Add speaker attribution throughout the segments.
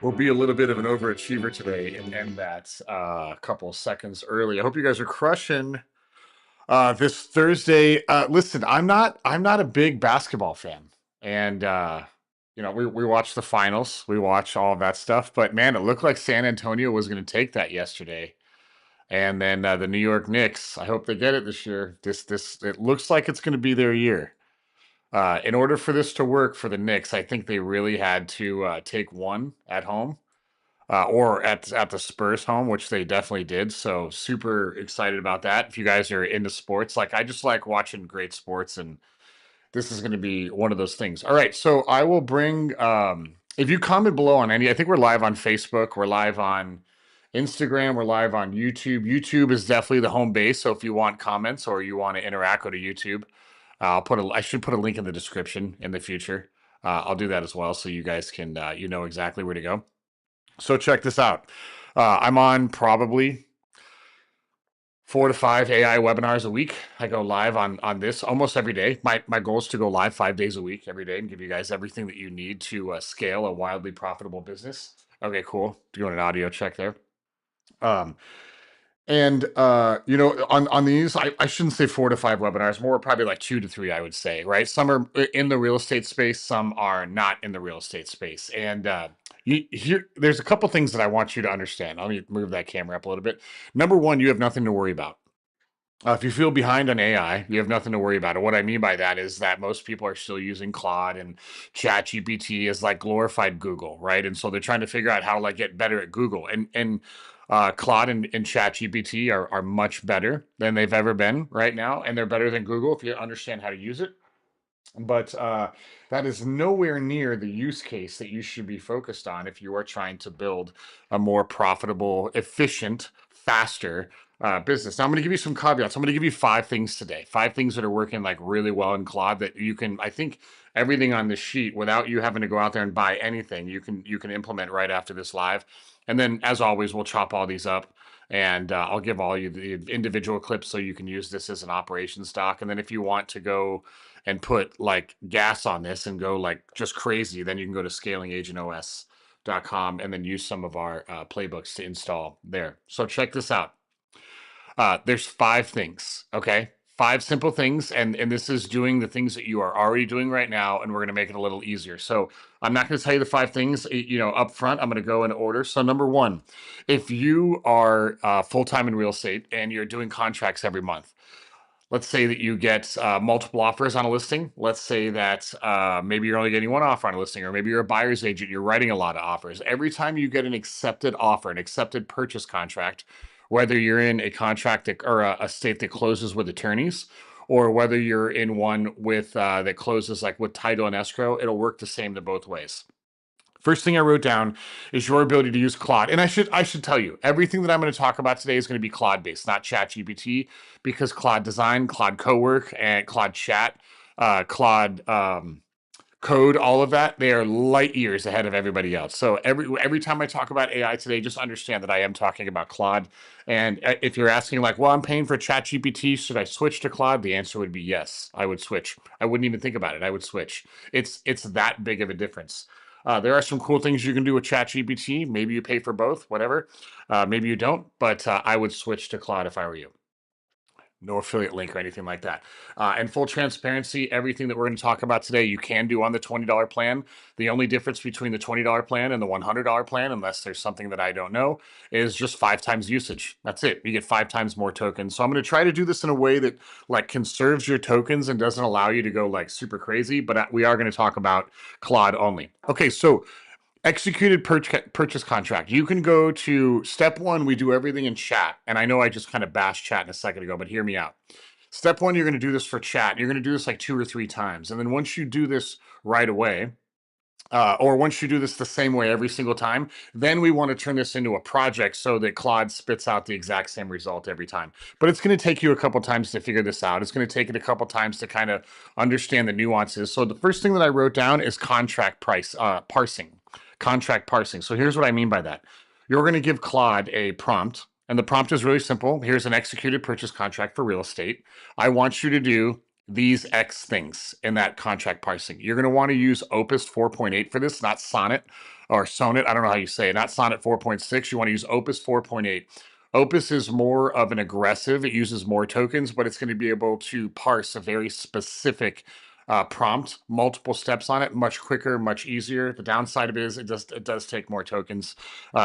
Speaker 1: We'll be a little bit of an overachiever today and end that a couple of seconds early. I hope you guys are crushing this Thursday. Listen, I'm not a big basketball fan, and we watched the finals, we watch all of that stuff. But man, it looked like San Antonio was going to take that yesterday, and then the New York Knicks. I hope they get it this year. This it looks like it's going to be their year. In order for this to work for the Knicks, I think they really had to take one at home or at the Spurs home, which they definitely did. So super excited about that. If you guys are into sports, like I just like watching great sports, and this is going to be one of those things. All right, so I will bring. If you comment below on any, I think we're live on Facebook, we're live on Instagram, we're live on YouTube. YouTube is definitely the home base. So if you want comments or you want to interact, go to YouTube. I should put a link in the description in the future. I'll do that as well, so you guys can you know exactly where to go. So check this out. I'm on probably 4 to 5 AI webinars a week. I go live on this almost every day. My goal is to go live 5 days a week every day and give you guys everything that you need to scale a wildly profitable business. Okay, cool. Doing an audio check there. Um, and you know, on these, I shouldn't say 4 to 5 webinars, more probably like 2 to 3, I would say, right? Some are in the real estate space, some are not in the real estate space. And there's a couple things that I want you to understand. Let me move that camera up a little bit. Number one, you have nothing to worry about. If you feel behind on AI, you have nothing to worry about. And what I mean by that is that most people are still using Claude and ChatGPT as like glorified Google, right? And so they're trying to figure out how to like get better at Google. And Claude and ChatGPT are much better than they've ever been right now, and they're better than Google if you understand how to use it. But that is nowhere near the use case that you should be focused on if you are trying to build a more profitable, efficient, faster business. Now, I'm going to give you some caveats. I'm going to give you 5 things today, 5 things that are working like really well in Claude that you can, I think, everything on this sheet without you having to go out there and buy anything, you can implement right after this live. And then, as always, we'll chop all these up and I'll give all you the individual clips so you can use this as an operations doc. And then if you want to go and put like gas on this and go like just crazy, then you can go to scalingagentOS.com and then use some of our playbooks to install there. So check this out. There's 5 things, okay? 5 simple things, and this is doing the things that you are already doing right now, and we're going to make it a little easier. So I'm not going to tell you the 5 things, you know, up front. I'm going to go in order. So number one, if you are full-time in real estate and you're doing contracts every month, let's say that you get multiple offers on a listing. Let's say that maybe you're only getting one offer on a listing, or maybe you're a buyer's agent, you're writing a lot of offers. Every time you get an accepted offer, an accepted purchase contract, whether you're in a contract that, or a state that closes with attorneys, or whether you're in one with that closes like with title and escrow, it'll work the same to both ways. First thing I wrote down is your ability to use Claude. And I should tell you, everything that I'm going to talk about today is going to be Claude based, not ChatGPT, because Claude Design, Claude Cowork, and Claude Chat, Claude Code, all of that, they are light years ahead of everybody else. So every time I talk about AI today, just understand that I am talking about Claude. And if you're asking like, well, I'm paying for ChatGPT, should I switch to Claude? The answer would be yes, I would switch. I wouldn't even think about it. I would switch. It's that big of a difference. There are some cool things you can do with ChatGPT. Maybe you pay for both, whatever. Maybe you don't, but I would switch to Claude if I were you. No affiliate link or anything like that. And full transparency, everything that we're going to talk about today, you can do on the $20 plan. The only difference between the $20 plan and the $100 plan, unless there's something that I don't know, is just 5 times usage. That's it. You get 5 times more tokens. So I'm going to try to do this in a way that like conserves your tokens and doesn't allow you to go like super crazy, but we are going to talk about Claude only. Okay, so executed purchase contract. You can go to step one. We do everything in chat. And I know I just kind of bashed chat a second ago, but hear me out. Step one, you're going to do this for chat. You're going to do this like 2 or 3 times. And then once you do this right away, or once you do this the same way every single time, then we want to turn this into a project so that Claude spits out the exact same result every time. But it's going to take you a couple times to figure this out. It's going to take it a couple times to kind of understand the nuances. So the first thing that I wrote down is parsing. Contract parsing. So here's what I mean by that. You're going to give Claude a prompt, and the prompt is really simple. Here's an executed purchase contract for real estate. I want you to do these X things in that contract parsing. You're going to want to use Opus 4.8 for this, not Sonnet or Sonnet. I don't know how you say it, not Sonnet 4.6. You want to use Opus 4.8. Opus is more of an aggressive, it uses more tokens, but it's going to be able to parse a very specific prompt, multiple steps on it, much quicker, much easier. The downside of it is it does take more tokens.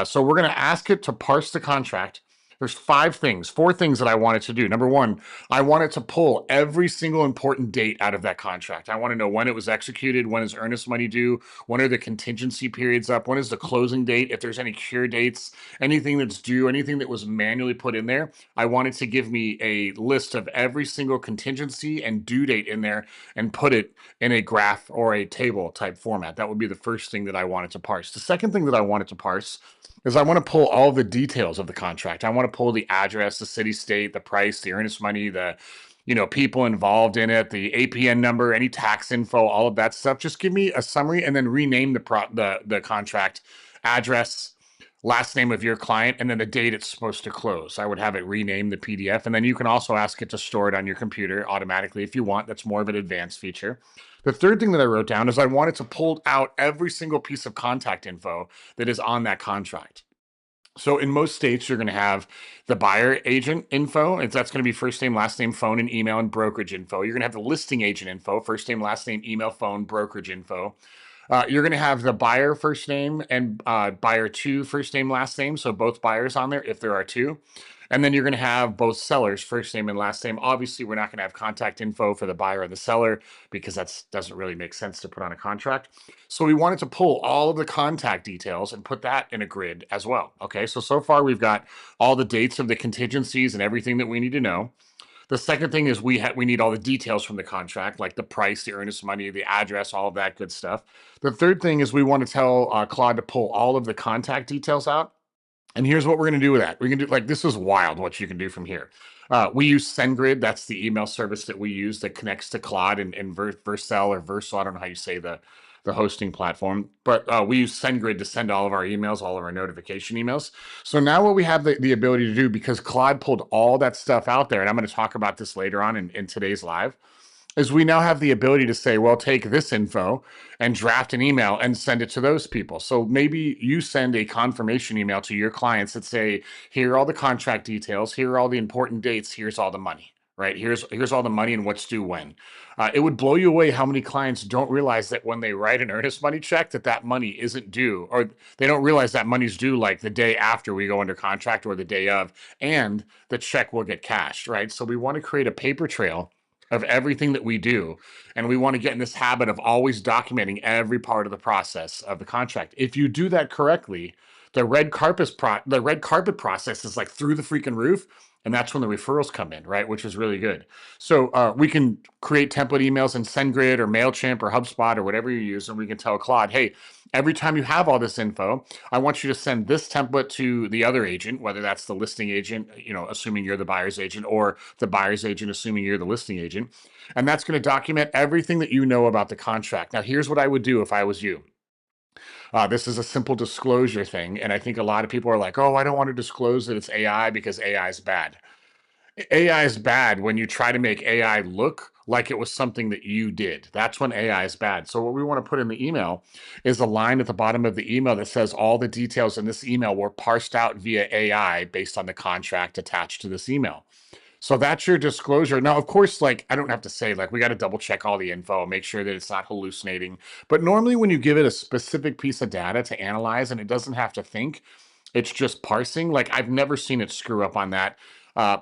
Speaker 1: So we're going to ask it to parse the contract. There's 4 things that I want it to do. Number one, I want it to pull every single important date out of that contract. I want to know when it was executed, when is earnest money due, when are the contingency periods up, when is the closing date, if there's any cure dates, anything that's due, anything that was manually put in there. I want it to give me a list of every single contingency and due date in there and put it in a graph or a table type format. That would be the first thing that I wanted to parse. The second thing that I wanted to parse is I want to pull all the details of the contract. I want to pull the address, the city, state, the price, the earnest money, the people involved in it, the APN number, any tax info, all of that stuff. Just give me a summary and then rename the contract, address, last name of your client, and then the date it's supposed to close. I would have it rename the PDF, and then you can also ask it to store it on your computer automatically if you want. That's more of an advanced feature. The third thing that I wrote down is I wanted to pull out every single piece of contact info that is on that contract. So in most states, you're going to have the buyer agent info. That's going to be first name, last name, phone, and email, and brokerage info. You're going to have the listing agent info, first name, last name, email, phone, brokerage info. You're going to have the buyer first name and buyer two first name, last name. So both buyers on there if there are two. And then you're going to have both sellers first name and last name. Obviously, we're not going to have contact info for the buyer and the seller because that doesn't really make sense to put on a contract. So we wanted to pull all of the contact details and put that in a grid as well. Okay, so far we've got all the dates of the contingencies and everything that we need to know. The second thing is we need all the details from the contract, like the price, the earnest money, the address, all of that good stuff. The third thing is we want to tell Claude to pull all of the contact details out. And here's what we're going to do with that. We're going to do, like, this is wild what you can do from here. We use SendGrid. That's the email service that we use that connects to Claude and Vercel or Versal. I don't know how you say the hosting platform, but we use SendGrid to send all of our emails, all of our notification emails. So now what we have the ability to do, because Claude pulled all that stuff out there, and I'm going to talk about this later on in today's live, is we now have the ability to say, well, take this info and draft an email and send it to those people. So maybe you send a confirmation email to your clients that say, here are all the contract details, here are all the important dates, here's all the money, right? Here's all the money and what's due when. It would blow you away how many clients don't realize that when they write an earnest money check that money isn't due, or they don't realize that money's due like the day after we go under contract or the day of, and the check will get cashed, right? So we want to create a paper trail of everything that we do. And we want to get in this habit of always documenting every part of the process of the contract. If you do that correctly, the red carpet process is like through the freaking roof. And that's when the referrals come in, right? Which is really good. So we can create template emails in SendGrid or MailChimp or HubSpot or whatever you use. And we can tell Claude, hey, every time you have all this info, I want you to send this template to the other agent, whether that's the listing agent, assuming you're the buyer's agent, or the buyer's agent, assuming you're the listing agent. And that's going to document everything that you know about the contract. Now, here's what I would do if I was you. This is a simple disclosure thing. And I think a lot of people are like, oh, I don't want to disclose that it's AI because AI is bad. AI is bad when you try to make AI look like it was something that you did. That's when AI is bad. So what we want to put in the email is a line at the bottom of the email that says all the details in this email were parsed out via AI based on the contract attached to this email. So that's your disclosure. Now, of course, like, I don't have to say, like, we got to double check all the info, make sure that it's not hallucinating. But normally when you give it a specific piece of data to analyze and it doesn't have to think, it's just parsing. Like, I've never seen it screw up on that.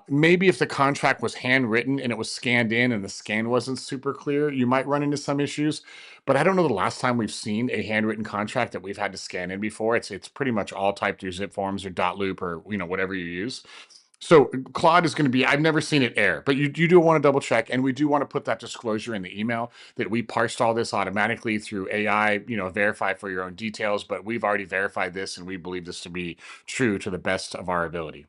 Speaker 1: Maybe if the contract was handwritten and it was scanned in and the scan wasn't super clear, you might run into some issues. But I don't know the last time we've seen a handwritten contract that we've had to scan in before. It's pretty much all typed through zip forms or dot loop or whatever you use. So Claude is going to be, I've never seen it err, but you do want to double check. And we do want to put that disclosure in the email that we parsed all this automatically through AI, verify for your own details, but we've already verified this and we believe this to be true to the best of our ability.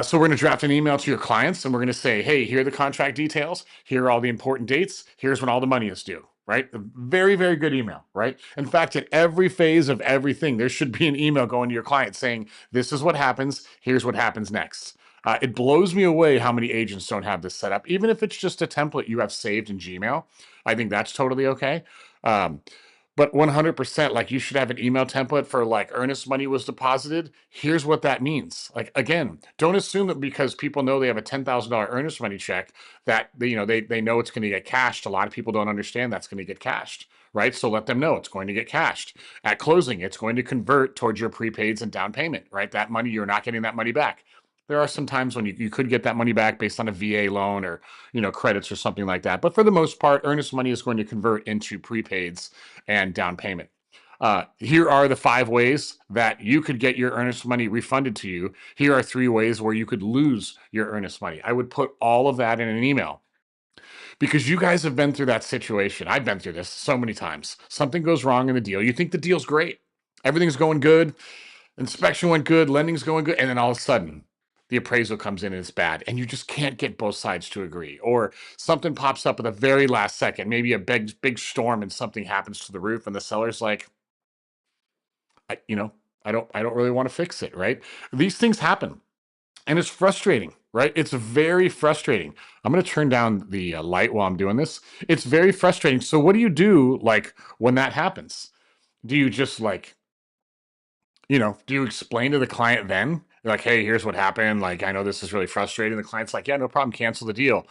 Speaker 1: So we're going to draft an email to your clients and we're going to say, hey, here are the contract details. Here are all the important dates. Here's when all the money is due, right? A very, very good email, right? In fact, at every phase of everything, there should be an email going to your client saying, this is what happens. Here's what happens next. It blows me away how many agents don't have this set up. Even if it's just a template you have saved in Gmail, I think that's totally okay. But 100%, like, you should have an email template for, like, earnest money was deposited. Here's what that means. Like, again, don't assume that because people know they have a $10,000 earnest money check that they know it's going to get cashed. A lot of people don't understand that's going to get cashed, right? So let them know it's going to get cashed. At closing, it's going to convert towards your prepaids and down payment, right? That money, you're not getting that money back. There are some times when you could get that money back based on a VA loan or credits or something like that. But for the most part, earnest money is going to convert into prepaids and down payment. Here are the 5 ways that you could get your earnest money refunded to you. Here are 3 ways where you could lose your earnest money. I would put all of that in an email because you guys have been through that situation. I've been through this so many times. Something goes wrong in the deal. You think the deal's great. Everything's going good. Inspection went good. Lending's going good. And then all of a sudden, the appraisal comes in and it's bad, and you just can't get both sides to agree. Or something pops up at the very last second, maybe a big storm and something happens to the roof, and the seller's like, I don't really want to fix it, right? These things happen, and it's frustrating, right? It's very frustrating. I'm going to turn down the light while I'm doing this. It's very frustrating. So what do you do like when that happens? Do you just like, do you explain to the client then? Like, hey, here's what happened. Like, I know this is really frustrating. The client's like, yeah, no problem. Cancel the deal.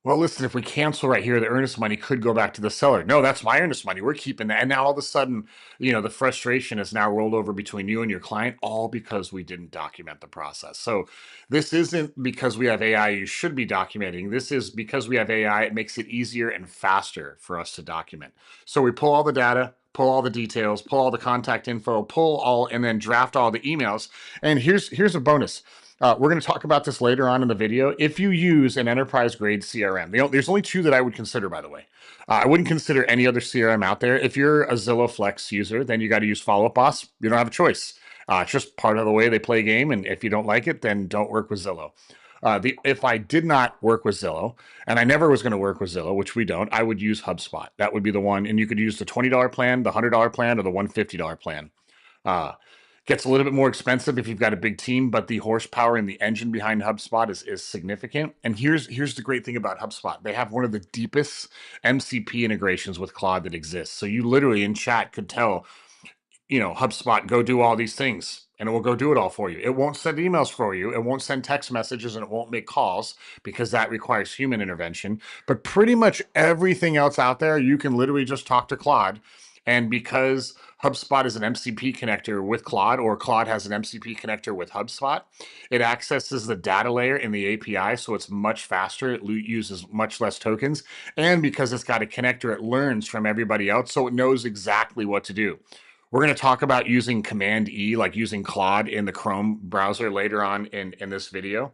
Speaker 1: Well, listen, if we cancel right here, the earnest money could go back to the seller. No, that's my earnest money. We're keeping that. And now all of a sudden, the frustration is now rolled over between you and your client, all because we didn't document the process. So this isn't because we have AI, you should be documenting. This is because we have AI, it makes it easier and faster for us to document. So we pull all the data, pull all the details, pull all the contact info, pull all, and then draft all the emails. And here's a bonus. We're going to talk about this later on in the video. If you use an enterprise grade CRM, there's only two that I would consider, by the way. I wouldn't consider any other CRM out there. If you're a Zillow Flex user, then you got to use Follow Up Boss. You don't have a choice. It's just part of the way they play game. And if you don't like it, then don't work with Zillow. If I did not work with Zillow, and I never was going to work with Zillow, which we don't, I would use HubSpot. That would be the one. And you could use the $20 plan, the $100 plan, or the $150 plan. Gets a little bit more expensive if you've got a big team, but the horsepower and the engine behind HubSpot is significant. And here's the great thing about HubSpot. They have one of the deepest MCP integrations with Claude that exists. So you literally in chat could tell, HubSpot, go do all these things, and it will go do it all for you. It won't send emails for you. It won't send text messages, and it won't make calls because that requires human intervention. But pretty much everything else out there, you can literally just talk to Claude. And because HubSpot is an MCP connector with Claude, or Claude has an MCP connector with HubSpot, it accesses the data layer in the API, so it's much faster. It uses much less tokens. And because it's got a connector, it learns from everybody else, so it knows exactly what to do. We're going to talk about using Command E, like using Claude in the Chrome browser later on in this video.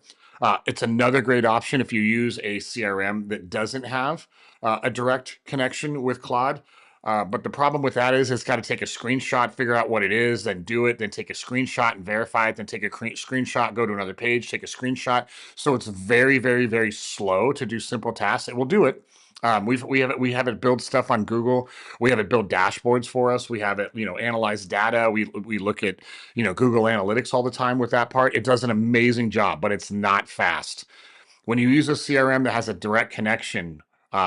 Speaker 1: It's another great option if you use a CRM that doesn't have a direct connection with Claude. But the problem with that is it's got to take a screenshot, figure out what it is, then do it, then take a screenshot and verify it, then take a screenshot, go to another page, take a screenshot. So it's very, very, very slow to do simple tasks. It will do it. We have it build stuff on Google. We have it build dashboards for us. We have it, analyze data. We look at, Google Analytics all the time with that part. It does an amazing job, but it's not fast. When you use a CRM that has a direct connection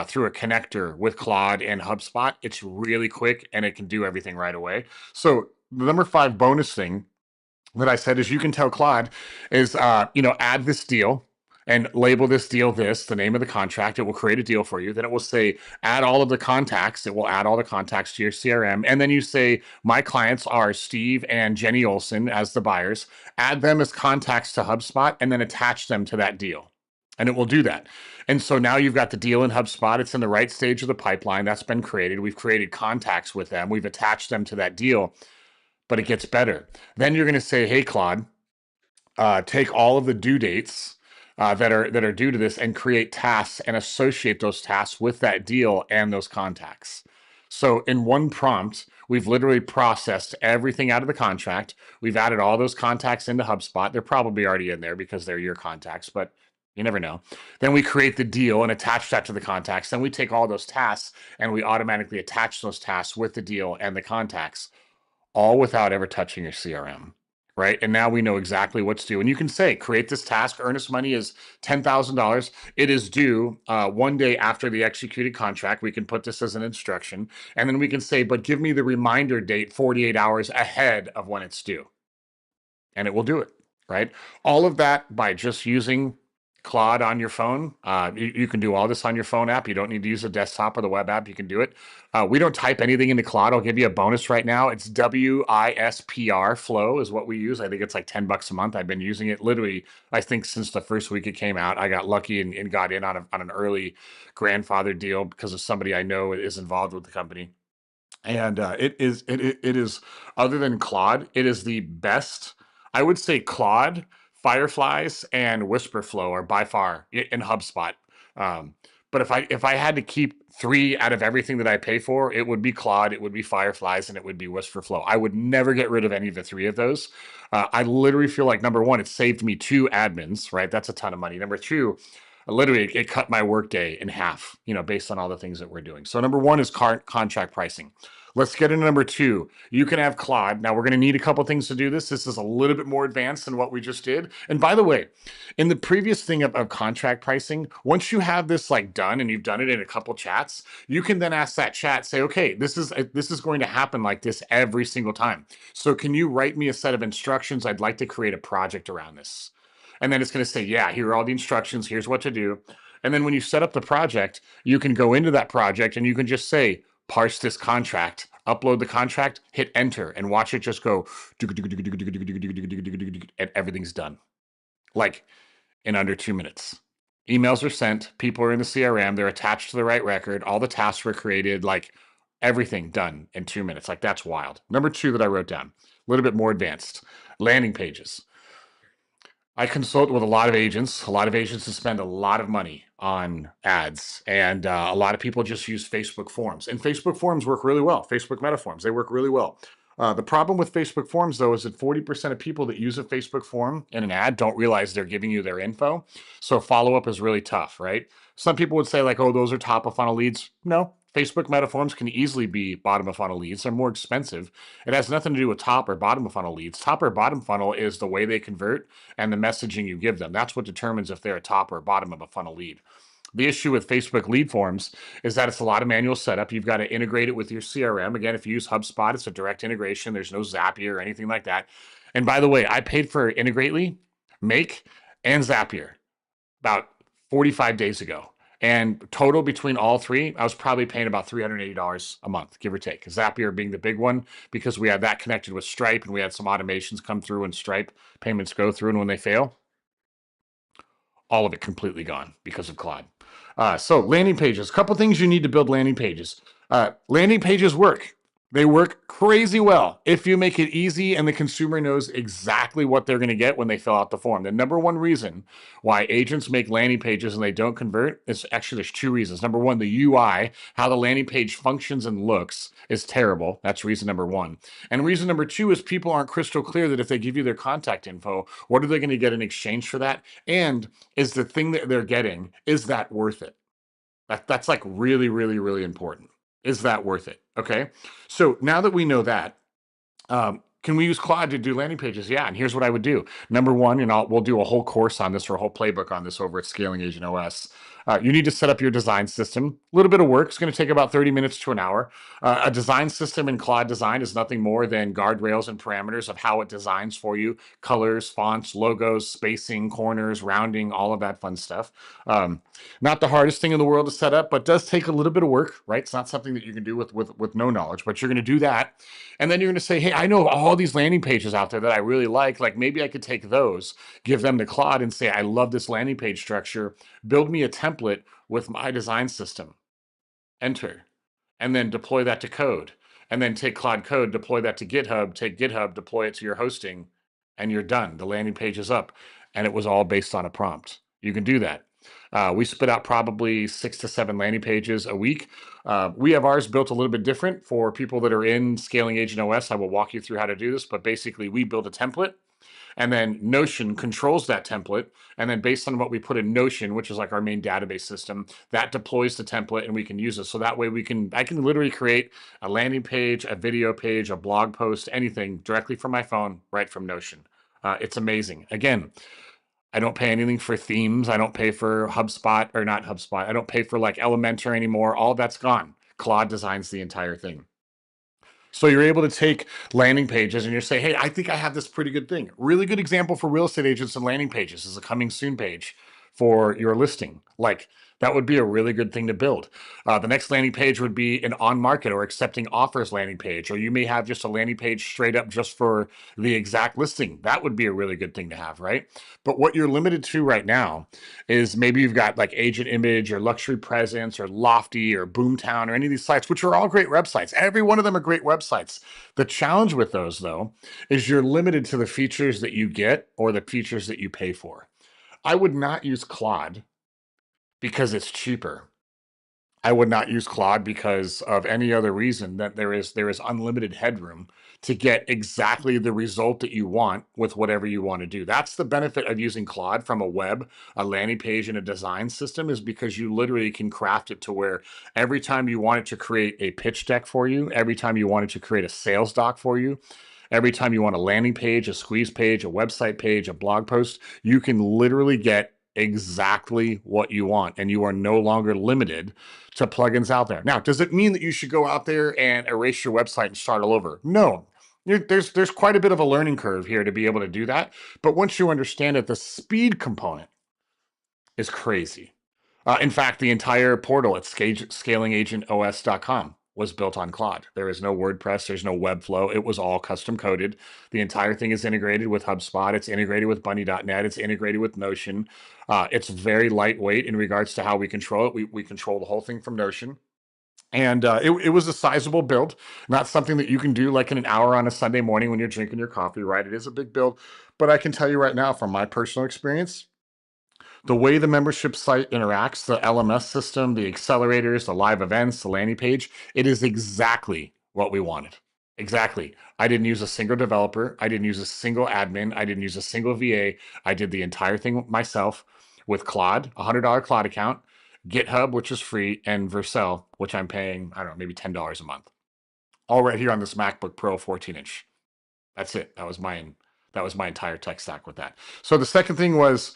Speaker 1: through a connector with Claude and HubSpot, it's really quick and it can do everything right away. So the number 5 bonus thing that I said is you can tell Claude is, add this deal and label this deal the name of the contract. It will create a deal for you. Then it will say, add all of the contacts. It will add all the contacts to your CRM. And then you say, my clients are Steve and Jenny Olson as the buyers. Add them as contacts to HubSpot and then attach them to that deal. And it will do that. And so now you've got the deal in HubSpot. It's in the right stage of the pipeline. That's been created. We've created contacts with them. We've attached them to that deal. But it gets better. Then you're going to say, hey, Claude, take all of the due dates that are due to this and create tasks and associate those tasks with that deal and those contacts. So in one prompt, we've literally processed everything out of the contract. We've added all those contacts into HubSpot. They're probably already in there because they're your contacts, but you never know. Then we create the deal and attach that to the contacts. Then we take all those tasks and we automatically attach those tasks with the deal and the contacts, all without ever touching your CRM, right? And now we know exactly what's due. And you can say, create this task. Earnest money is $10,000. It is due 1 day after the executed contract. We can put this as an instruction. And then we can say, but give me the reminder date 48 hours ahead of when it's due. And it will do it, right? All of that by just using Claude on your phone. You can do all this on your phone app. You don't need to use a desktop or the web app. You can do it. We don't type anything into Claude. I'll give you a bonus right now. It's WISPR Flow is what we use. I think it's like $10 a month. I've been using it literally, I think, since the first week it came out. I got lucky and got in on an early grandfather deal because of somebody I know is involved with the company. And it is, other than Claude, it is the best. I would say Claude, Fireflies, and Whisperflow are by far in HubSpot. But if I had to keep three out of everything that I pay for, it would be Claude, it would be Fireflies, and it would be Whisper Flow. I would never get rid of any of the three of those. I literally feel like number one, it saved me two admins, right? That's a ton of money. Number two, literally it cut my workday in half, based on all the things that we're doing. So number one is contract pricing. Let's get into number two. You can have Claude. Now we're going to need a couple things to do this. This is a little bit more advanced than what we just did. And by the way, in the previous thing of contract pricing, once you have this like done and you've done it in a couple chats, you can then ask that chat, say, okay, this is going to happen like this every single time. So can you write me a set of instructions? I'd like to create a project around this. And then it's going to say, yeah, here are all the instructions. Here's what to do. And then when you set up the project, you can go into that project and you can just say, parse this contract, upload the contract, hit enter, and watch it just go, and everything's done. Like in under 2 minutes. Emails are sent, people are in the CRM, they're attached to the right record, all the tasks were created, like everything done in 2 minutes. Like that's wild. Number two that I wrote down, a little bit more advanced, landing pages. I consult with a lot of agents. A lot of agents spend a lot of money on ads, and a lot of people just use Facebook forms. And Facebook forms work really well. Facebook meta forms, they work really well. The problem with Facebook forms, though, is that 40% of people that use a Facebook form in an ad don't realize they're giving you their info. So follow up is really tough, right? Some people would say, like, oh, those are top of funnel leads. No, Facebook meta forms can easily be bottom of funnel leads. They're more expensive. It has nothing to do with top or bottom of funnel leads. Top or bottom funnel is the way they convert and the messaging you give them. That's what determines if they're a top or bottom of a funnel lead. The issue with Facebook lead forms is that it's a lot of manual setup. You've got to integrate it with your CRM. Again, if you use HubSpot, it's a direct integration. There's no Zapier or anything like that. And by the way, I paid for Integrately, Make, and Zapier about 45 days ago. And total between all three, I was probably paying about $380 a month, give or take. Zapier being the big one because we had that connected with Stripe and we had some automations come through and Stripe payments go through. And when they fail, all of it completely gone because of Claude. So landing pages, a couple things you need to build landing pages. Landing pages work. They work crazy well if you make it easy and the consumer knows exactly what they're going to get when they fill out the form. The number one reason why agents make landing pages and they don't convert is actually there's two reasons. Number one, the UI, how the landing page functions and looks is terrible. That's reason number one. And reason number two is people aren't crystal clear that if they give you their contact info, what are they going to get in exchange for that? And is the thing that they're getting, is that worth it? That's like really, really, really important. Is that worth it? Okay. So now that we know that, can we use Claude to do landing pages? Yeah. And here's what I would do. Number one, and we'll do a whole course on this or a whole playbook on this over at Scaling Agent OS. You need to set up your design system. A little bit of work. It's going to take about 30 minutes to an hour. A design system in Claude Design is nothing more than guardrails and parameters of how it designs for you. Colors, fonts, logos, spacing, corners, rounding, all of that fun stuff. Not the hardest thing in the world to set up, but does take a little bit of work, right? It's not something that you can do with no knowledge, but you're going to do that. And then you're going to say, hey, I know all these landing pages out there that I really like. Like maybe I could take those, give them to Claude and say, I love this landing page structure. Build me a template with my design system. Enter. And then deploy that to code. And then take Claude Code, deploy that to GitHub, take GitHub, deploy it to your hosting, and you're done. The landing page is up. And it was all based on a prompt. You can do that. We spit out probably 6 to 7 landing pages a week. We have ours built a little bit different for people that are in Scaling Agent OS. I will walk you through how to do this, but basically we build a template and then Notion controls that template. And then based on what we put in Notion, which is like our main database system, that deploys the template and we can use it. So that way I can literally create a landing page, a video page, a blog post, anything directly from my phone, right from Notion. It's amazing. Again, I don't pay anything for themes. I don't pay for HubSpot or not HubSpot. I don't pay for like Elementor anymore. All that's gone. Claude designs the entire thing. So you're able to take landing pages and you say, hey, I think I have this pretty good thing. Really good example for real estate agents and landing pages is a coming soon page for your listing. Like that would be a really good thing to build. The next landing page would be an on market or accepting offers landing page, or you may have just a landing page straight up just for the exact listing. That would be a really good thing to have, right? But what you're limited to right now is maybe you've got like Agent Image or Luxury Presence or Lofty or Boomtown or any of these sites, which are all great websites. Every one of them are great websites. The challenge with those, though, is you're limited to the features that you get or the features that you pay for. I would not use Claude because it's cheaper. I would not use Claude because of any other reason that there is unlimited headroom to get exactly the result that you want with whatever you want to do. That's the benefit of using Claude from a web, a landing page, and a design system, is because you literally can craft it to where every time you want it to create a pitch deck for you, every time you want it to create a sales doc for you, every time you want a landing page, a squeeze page, a website page, a blog post, you can literally get exactly what you want, and you are no longer limited to plugins out there. Now, does it mean that you should go out there and erase your website and start all over? No. There's quite a bit of a learning curve here to be able to do that. But once you understand it, the speed component is crazy. In fact, the entire portal at scalingagentos.com was built on Claude. There is no WordPress, there's no Webflow. It was all custom coded. The entire thing is integrated with HubSpot. It's integrated with Bunny.net. It's integrated with Notion. It's very lightweight in regards to how we control it. We control the whole thing from Notion. And it was a sizable build, not something that you can do like in an hour on a Sunday morning when you're drinking your coffee, right? It is a big build. But I can tell you right now, from my personal experience, the way the membership site interacts, the LMS system, the accelerators, the live events, the landing page, it is exactly what we wanted. Exactly. I didn't use a single developer. I didn't use a single admin. I didn't use a single VA. I did the entire thing myself with Claude, a $100 Claude account, GitHub, which is free, and Vercel, which I'm paying, I don't know, maybe $10 a month. All right here on this MacBook Pro 14-inch. That's it. That was my entire tech stack with that. So the second thing was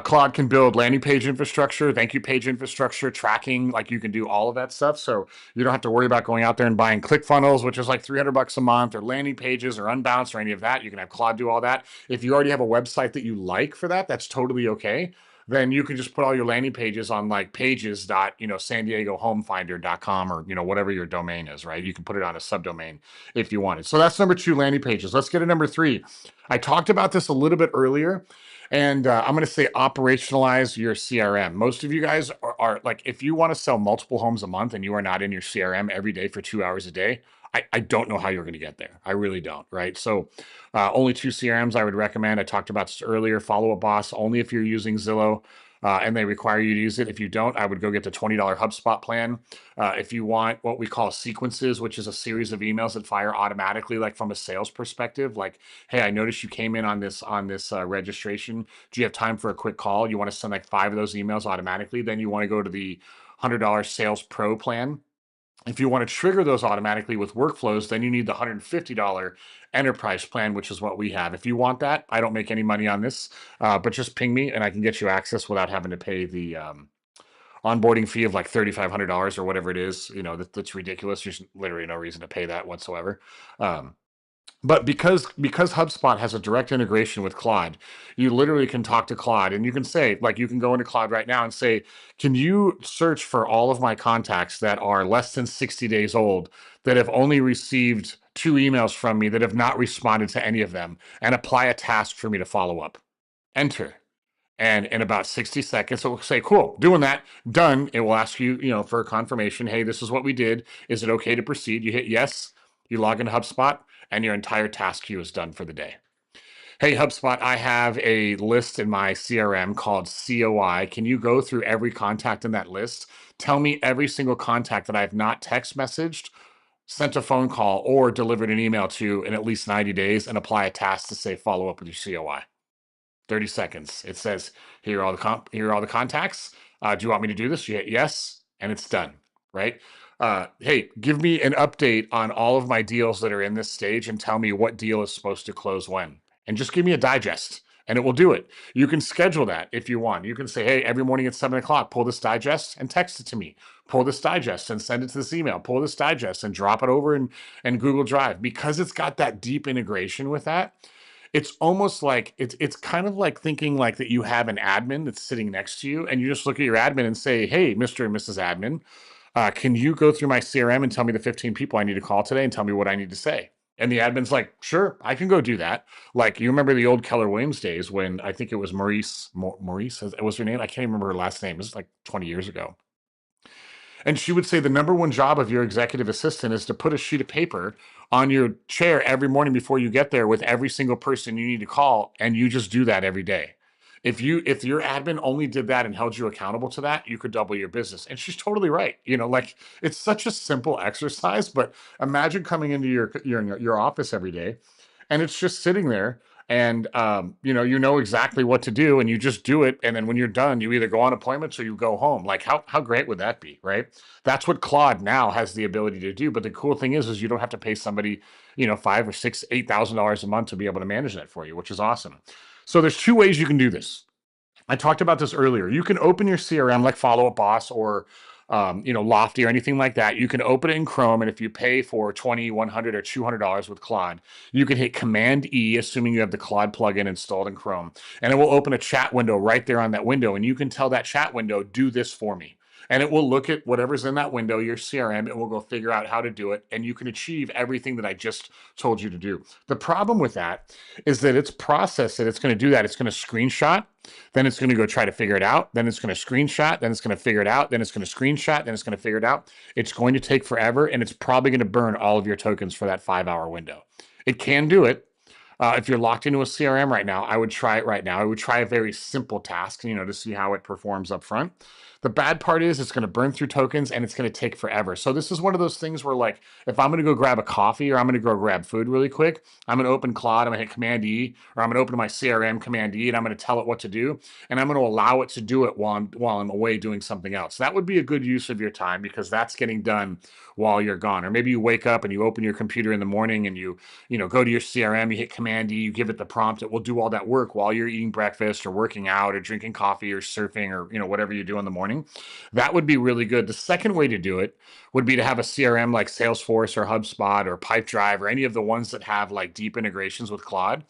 Speaker 1: Claude can build landing page infrastructure, thank you page infrastructure, tracking, like you can do all of that stuff. So you don't have to worry about going out there and buying ClickFunnels, which is like $300 a month, or landing pages or Unbounce or any of that. You can have Claude do all that. If you already have a website that you like for that, that's totally okay. Then you can just put all your landing pages on like San Diego homefinder.com, or whatever your domain is, right? You can put it on a subdomain if you wanted. So that's number 2, landing pages. Let's get to number 3. I talked about this a little bit earlier, and I'm going to say operationalize your CRM. Most of you guys are like, if you want to sell multiple homes a month and you are not in your CRM every day for 2 hours a day, I don't know how you're going to get there. I really don't, right? So only 2 CRMs I would recommend. I talked about this earlier. Follow Up Boss, only if you're using Zillow. And they require you to use it. If you don't, I would go get the $20 HubSpot plan. If you want what we call sequences, which is a series of emails that fire automatically, like from a sales perspective, like, hey, I noticed you came in on this registration. Do you have time for a quick call? You want to send like 5 of those emails automatically. Then you want to go to the $100 Sales Pro plan. If you want to trigger those automatically with workflows, then you need the $150 enterprise plan, which is what we have. If you want that, I don't make any money on this, but just ping me and I can get you access without having to pay the onboarding fee of like $3,500 or whatever it is. That's ridiculous. There's literally no reason to pay that whatsoever. But because HubSpot has a direct integration with Claude, you literally can talk to Claude and you can say, like, you can go into Claude right now and say, can you search for all of my contacts that are less than 60 days old, that have only received 2 emails from me, that have not responded to any of them, and apply a task for me to follow up. Enter. And in about 60 seconds, it will say, cool, doing that, done. It will ask you, for a confirmation. Hey, this is what we did. Is it okay to proceed? You hit yes, you log into HubSpot, and your entire task queue is done for the day. Hey, HubSpot, I have a list in my CRM called COI. Can you go through every contact in that list? Tell me every single contact that I have not text messaged, sent a phone call, or delivered an email to in at least 90 days, and apply a task to say follow up with your COI. 30 seconds. It says, here are all the contacts. Do you want me to do this? You hit yes, and it's done, right? Hey, give me an update on all of my deals that are in this stage and tell me what deal is supposed to close when. And just give me a digest and it will do it. You can schedule that if you want. You can say, hey, every morning at 7:00, pull this digest and text it to me. Pull this digest and send it to this email. Pull this digest and drop it over in Google Drive. Because it's got that deep integration with that, it's almost like it's kind of like thinking like that you have an admin that's sitting next to you and you just look at your admin and say, hey, Mr. and Mrs. Admin, can you go through my CRM and tell me the 15 people I need to call today and tell me what I need to say? And the admin's like, sure, I can go do that. Like, you remember the old Keller Williams days when I think it was Maurice was her name? I can't remember her last name. This is like 20 years ago. And she would say the number one job of your executive assistant is to put a sheet of paper on your chair every morning before you get there with every single person you need to call. And you just do that every day. if your admin only did that and held you accountable to that, you could double your business. And she's totally right. Like it's such a simple exercise, but imagine coming into your office every day and it's just sitting there and you know exactly what to do and you just do it, and then when you're done you either go on appointments or you go home. Like how great would that be, right? That's what Claude now has the ability to do. But the cool thing is you don't have to pay somebody, five or six, $8,000 a month to be able to manage that for you, which is awesome. So there's two ways you can do this. I talked about this earlier. You can open your CRM like Follow Up Boss or Lofty or anything like that. You can open it in Chrome, and if you pay for 20, 100, or $200 with Claude, you can hit Command E, assuming you have the Claude plugin installed in Chrome, and it will open a chat window right there on that window, and you can tell that chat window, do this for me. And it will look at whatever's in that window, your CRM, it will go figure out how to do it, and you can achieve everything that I just told you to do. The problem with that is that it's processed and it's going to do that. It's going to screenshot, then it's going to go try to figure it out. Then it's going to screenshot. Then it's going to figure it out. Then it's going to screenshot. Then it's going to figure it out. It's going to take forever, and it's probably going to burn all of your tokens for that 5-hour window. It can do it. If you're locked into a CRM right now, I would try it right now. I would try a very simple task, to see how it performs up front. The bad part is it's going to burn through tokens and it's going to take forever. So this is one of those things where, like, if I'm going to go grab a coffee or I'm going to go grab food really quick, I'm going to open Claude, I'm going to hit Command E, or I'm going to open my CRM Command E, and I'm going to tell it what to do, and I'm going to allow it to do it while I'm away doing something else. That would be a good use of your time because that's getting done while you're gone. Or maybe you wake up and you open your computer in the morning and you go to your CRM, you hit Command E, you give it the prompt, it will do all that work while you're eating breakfast or working out or drinking coffee or surfing or whatever you do in the morning. That would be really good. The second way to do it would be to have a CRM like Salesforce or HubSpot or Pipedrive or any of the ones that have like deep integrations with Claude.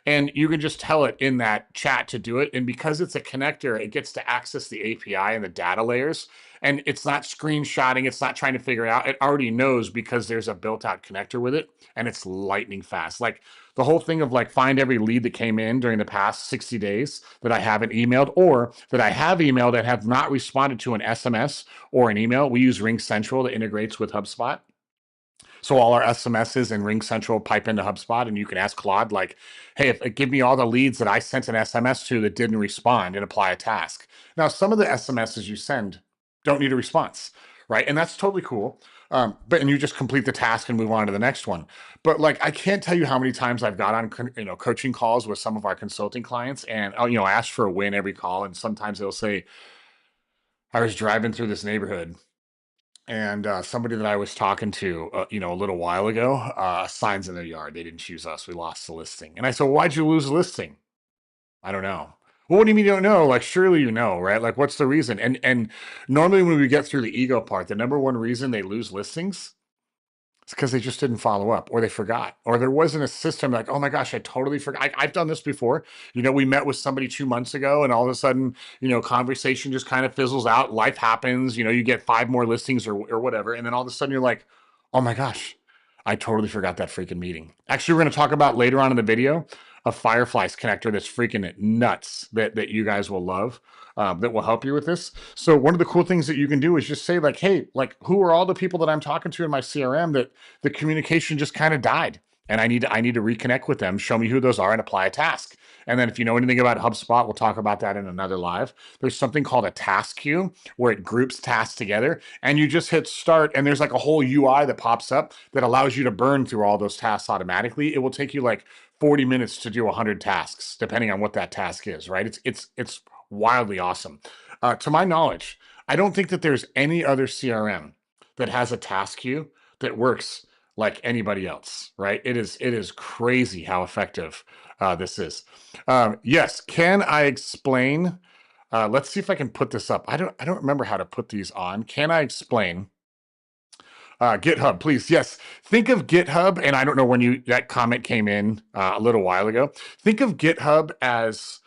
Speaker 1: And you can just tell it in that chat to do it. And because it's a connector, it gets to access the API and the data layers. And it's not screenshotting, it's not trying to figure it out. It already knows because there's a built out connector with it, and it's lightning fast. Like the whole thing of like find every lead that came in during the past 60 days that I haven't emailed or that I have emailed and have not responded to an SMS or an email. We use Ring Central that integrates with HubSpot. So all our SMSs and Ring Central pipe into HubSpot, and you can ask Claude, like, hey, give me all the leads that I sent an SMS to that didn't respond and apply a task. Now, some of the SMSs you send don't need a response, right? And that's totally cool. And you just complete the task and move on to the next one. But like, I can't tell you how many times I've got on, coaching calls with some of our consulting clients, and I'll, ask for a win every call. And sometimes they'll say, I was driving through this neighborhood and somebody that I was talking to, a little while ago, signs in their yard. They didn't choose us. We lost the listing. And I said, why'd you lose the listing? I don't know. Well, what do you mean you don't know? Like, surely you know, right? Like, what's the reason? And normally when we get through the ego part, the number one reason they lose listings, it's because they just didn't follow up, or they forgot, or there wasn't a system like, oh my gosh, I totally forgot. I've done this before. We met with somebody 2 months ago, and all of a sudden, conversation just kind of fizzles out. Life happens. You get 5 more listings or whatever, and then all of a sudden you're like, oh my gosh, I totally forgot that freaking meeting. Actually, we're going to talk about later on in the video a Fireflies connector that's freaking nuts that you guys will love, that will help you with this. So one of the cool things that you can do is just say like, hey, like who are all the people that I'm talking to in my CRM that the communication just kind of died, and I need to reconnect with them. Show me who those are and apply a task. And then if you know anything about HubSpot, we'll talk about that in another live. There's something called a task queue where it groups tasks together, and you just hit start, and there's like a whole UI that pops up that allows you to burn through all those tasks automatically. It will take you like 40 minutes to do 100 tasks, depending on what that task is, right? It's wildly awesome. To my knowledge, I don't think that there's any other CRM that has a task queue that works like anybody else, right? It is crazy how effective this is. Yes, can I explain? Let's see if I can put this up. I don't remember how to put these on. Can I explain? GitHub, please. Yes. Think of GitHub, and I don't know when that comment came in a little while ago. Think of GitHub as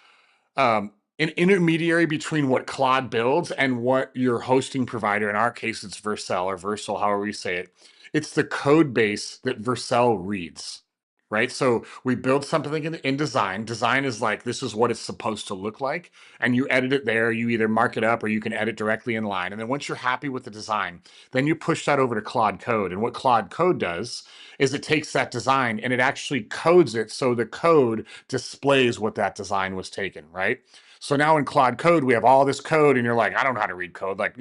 Speaker 1: an intermediary between what Claude builds and what your hosting provider, in our case, it's Vercel or Versal, however you say it. It's the code base that Vercel reads, right? So we build something in design. Design is like, this is what it's supposed to look like. And you edit it there. You either mark it up or you can edit directly in line. And then once you're happy with the design, then you push that over to Claude Code. And what Claude Code does is it takes that design and it actually codes it so the code displays what that design was taken, right? So now in Claude Code, we have all this code, and you're like, I don't know how to read code. Like,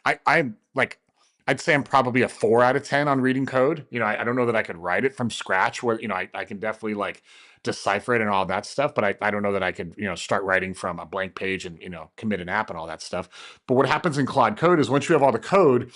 Speaker 1: I like I'd say I'm probably a 4 out of 10 on reading code. I don't know that I could write it from scratch where, I can definitely like decipher it and all that stuff, but I don't know that I could, start writing from a blank page and, commit an app and all that stuff. But what happens in Claude Code is once you have all the code,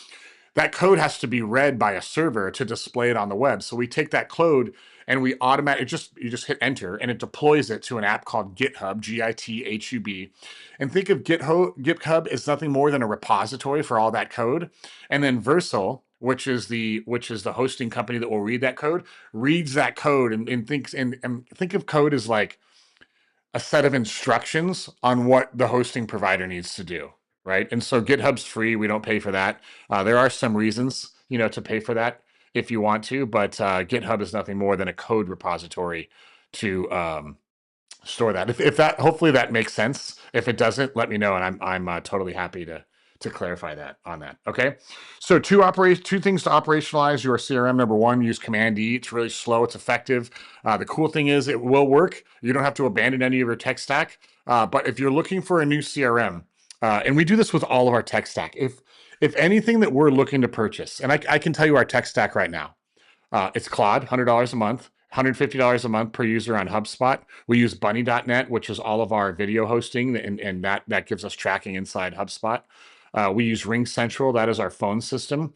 Speaker 1: that code has to be read by a server to display it on the web. So we take that code and we you just hit enter and it deploys it to an app called GitHub, GitHub. And think of GitHub as nothing more than a repository for all that code. And then Versal, which is the hosting company that will read that code, reads that code and thinks and think of code as like a set of instructions on what the hosting provider needs to do, right? And so GitHub's free. We don't pay for that. There are some reasons, to pay for that if you want to, but GitHub is nothing more than a code repository to store that. If that, hopefully that makes sense. If it doesn't, let me know, and I'm totally happy to clarify that on that. Okay. So two things to operationalize your CRM. Number one, use Command E. It's really slow. It's effective. The cool thing is it will work. You don't have to abandon any of your tech stack. But if you're looking for a new CRM, and we do this with all of our tech stack, if anything that we're looking to purchase, and I can tell you our tech stack right now, it's Claude, $100 a month, $150 a month per user on HubSpot. We use bunny.net, which is all of our video hosting, and that gives us tracking inside HubSpot. We use Ring Central. That is our phone system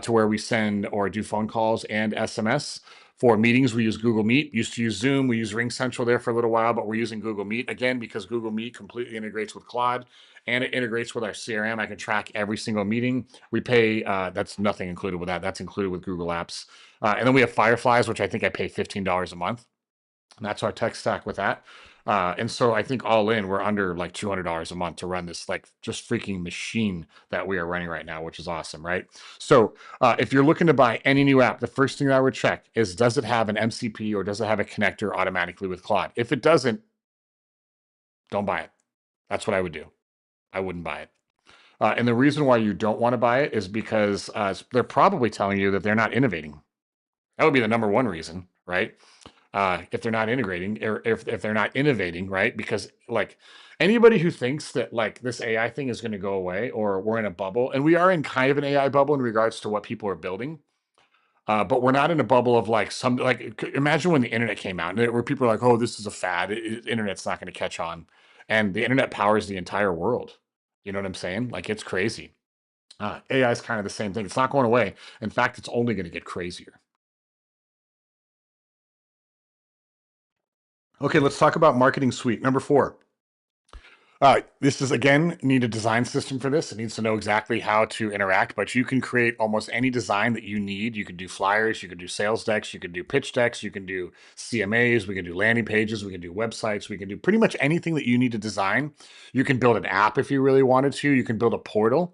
Speaker 1: to where we send or do phone calls and SMS. For meetings, we use Google Meet. Used to use Zoom. We use Ring Central there for a little while, but we're using Google Meet again because Google Meet completely integrates with Claude and it integrates with our CRM. I can track every single meeting. We pay, that's nothing included with that. That's included with Google Apps. And then we have Fireflies, which I think I pay $15 a month. And that's our tech stack with that. And so I think all in, we're under like $200 a month to run this like just freaking machine that we are running right now, which is awesome, right? So if you're looking to buy any new app, the first thing that I would check is, does it have an MCP or does it have a connector automatically with Claude? If it doesn't, don't buy it. That's what I would do. I wouldn't buy it. And the reason why you don't want to buy it is because they're probably telling you that they're not innovating. That would be the number one reason, right? If they're not integrating or if they're not innovating, right? Because like anybody who thinks that like this AI thing is going to go away or we're in a bubble, and we are in kind of an AI bubble in regards to what people are building, but we're not in a bubble of like imagine when the internet came out and where people are like, oh, this is a fad. Internet's not going to catch on, and the internet powers the entire world. You know what I'm saying? Like it's crazy. AI is kind of the same thing. It's not going away. In fact, it's only going to get crazier. Okay, let's talk about marketing suite. Number 4. This is again, need a design system for this. It needs to know exactly how to interact, but you can create almost any design that you need. You can do flyers, you can do sales decks, you can do pitch decks, you can do CMAs, we can do landing pages, we can do websites, we can do pretty much anything that you need to design. You can build an app if you really wanted to. You can build a portal.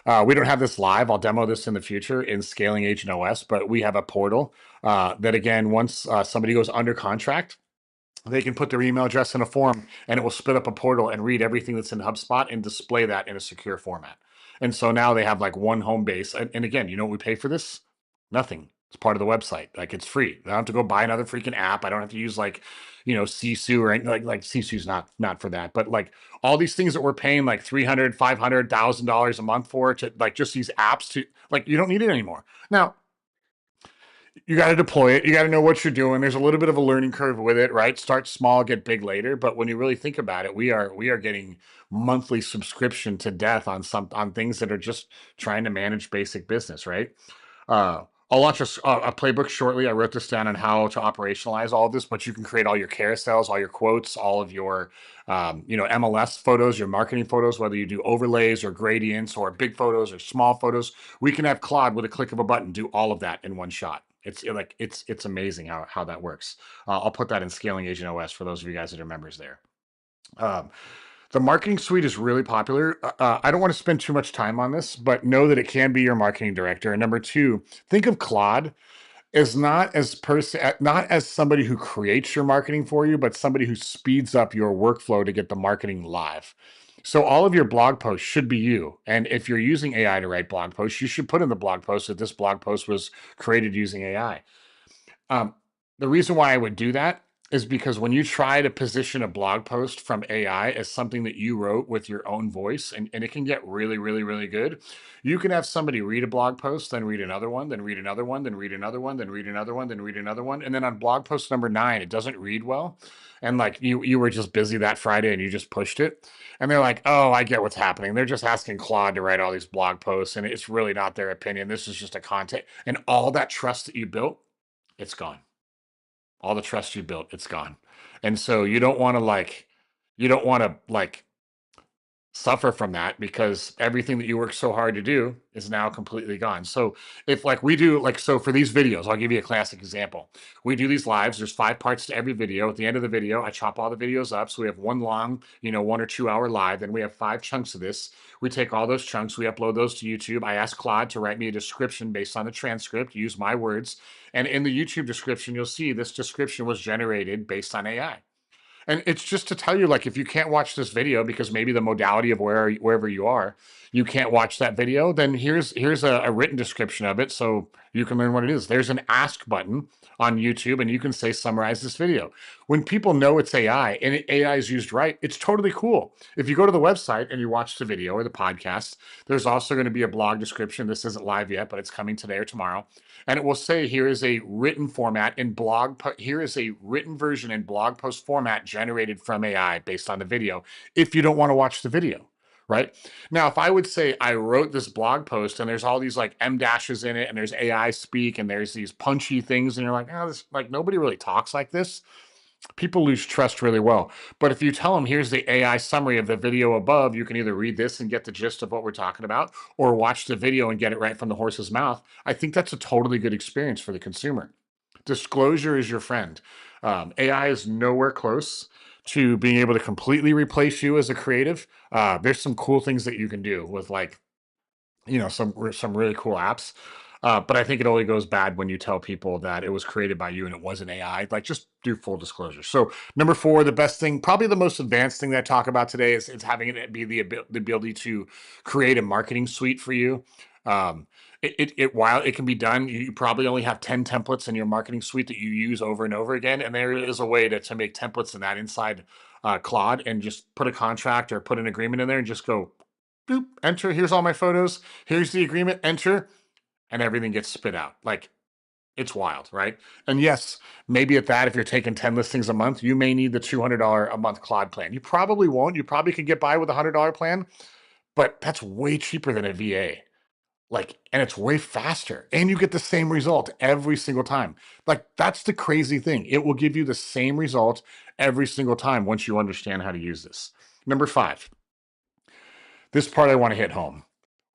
Speaker 1: We don't have this live. I'll demo this in the future in Scaling Agent OS, but we have a portal that again, once somebody goes under contract, they can put their email address in a form and it will spit up a portal and read everything that's in HubSpot and display that in a secure format. And so now they have like one home base. And again, you know what we pay for this? Nothing. It's part of the website. Like it's free. I don't have to go buy another freaking app. I don't have to use like, Sisu or anything like Sisu's not for that. But like all these things that we're paying like $300, $500, $1,000 a month for to like just these apps to like, you don't need it anymore. Now, you got to deploy it. You got to know what you're doing. There's a little bit of a learning curve with it, right? Start small, get big later. But when you really think about it, we are getting monthly subscription to death on things that are just trying to manage basic business, right? I'll launch a playbook shortly. I wrote this down on how to operationalize all of this, but you can create all your carousels, all your quotes, all of your MLS photos, your marketing photos, whether you do overlays or gradients or big photos or small photos. We can have Claude with a click of a button do all of that in one shot. It's amazing how that works. I'll put that in Scaling Agent OS for those of you guys that are members there. The marketing suite is really popular. I don't want to spend too much time on this, but know that it can be your marketing director. And number 2, think of Claude is not as somebody who creates your marketing for you, but somebody who speeds up your workflow to get the marketing live. So all of your blog posts should be you. And if you're using AI to write blog posts, you should put in the blog post that this blog post was created using AI. Um, the reason why I would do that is because when you try to position a blog post from AI as something that you wrote with your own voice, and it can get really, really, really good, you can have somebody read a blog post, then read another one, then read another one, then read another one, then read another one, then read another one. And then on blog post number 9, it doesn't read well. And like you were just busy that Friday and you just pushed it. And they're like, oh, I get what's happening. They're just asking Claude to write all these blog posts, and it's really not their opinion. This is just a content. And all that trust that you built, it's gone. All the trust you built, it's gone. And so you don't want to like suffer from that, because everything that you worked so hard to do is now completely gone. So if like we do like so for these videos, I'll give you a classic example. We do these lives, there's 5 parts to every video. At the end of the video, I chop all the videos up. So we have one long, 1 or 2 hour live, then we have 5 chunks of this. We take all those chunks, we upload those to YouTube. I ask Claude to write me a description based on the transcript, use my words. And in the YouTube description, you'll see this description was generated based on AI. And it's just to tell you, like, if you can't watch this video because maybe the modality of wherever you are, you can't watch that video, then here's a written description of it so you can learn what it is. There's an ask button on YouTube, and you can say summarize this video. When people know it's AI and AI is used right, it's totally cool. If you go to the website and you watch the video or the podcast, there's also going to be a blog description. This isn't live yet, but it's coming today or tomorrow. And it will say, here is a written format in here is a written version in blog post format generated from AI based on the video, if you don't want to watch the video. Right now, if I would say I wrote this blog post and there's all these like M dashes in it, and there's AI speak, and there's these punchy things, and you're like, oh, this, like, nobody really talks like this, people lose trust really well. But if you tell them, here's the AI summary of the video above, you can either read this and get the gist of what we're talking about, or watch the video and get it right from the horse's mouth. I think that's a totally good experience for the consumer. Disclosure is your friend. AI is nowhere close to being able to completely replace you as a creative. There's some cool things that you can do with, like, some really cool apps. But I think it only goes bad when you tell people that it was created by you and it wasn't AI. Like, just do full disclosure. So number 4, the best thing, probably the most advanced thing that I talk about today, is having it be the ability to create a marketing suite for you. Um, while it can be done, you probably only have 10 templates in your marketing suite that you use over and over again. And there is a way to make templates in that inside Claude, and just put a contract or put an agreement in there and just go boop, enter. Here's all my photos. Here's the agreement, enter, and everything gets spit out. Like, it's wild, right? And yes, maybe at that, if you're taking 10 listings a month, you may need the $200 a month Claude plan. You probably won't. You probably could get by with a $100 plan, but that's way cheaper than a VA. Like, and it's way faster, and you get the same result every single time. Like, that's the crazy thing. It will give you the same result every single time once you understand how to use this. Number 5, this part I want to hit home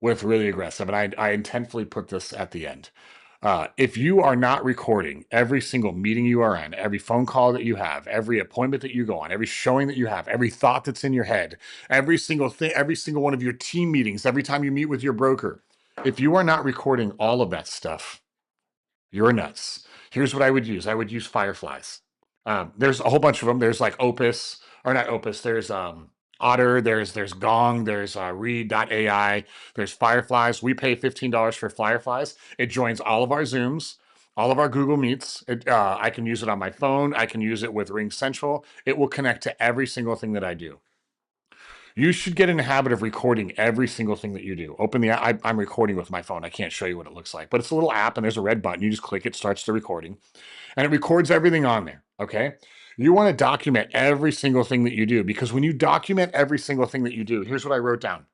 Speaker 1: with really aggressive, and I intentionally put this at the end. If you are not recording every single meeting you are in, every phone call that you have, every appointment that you go on, every showing that you have, every thought that's in your head, every single thing, every single one of your team meetings, every time you meet with your broker, if you are not recording all of that stuff, you're nuts. Here's what I would use. I would use Fireflies. There's a whole bunch of them. There's like Opus, or not Opus. There's Otter. There's Gong. There's Read.ai. There's Fireflies. We pay $15 for Fireflies. It joins all of our Zooms, all of our Google Meets. I can use it on my phone. I can use it with Ring Central. It will connect to every single thing that I do. You should get in the habit of recording every single thing that you do. Open the app. I'm recording with my phone. I can't show you what it looks like, but it's a little app, and there's a red button. You just click it, starts the recording, and it records everything on there. Okay. You want to document every single thing that you do, because when you document every single thing that you do, here's what I wrote down.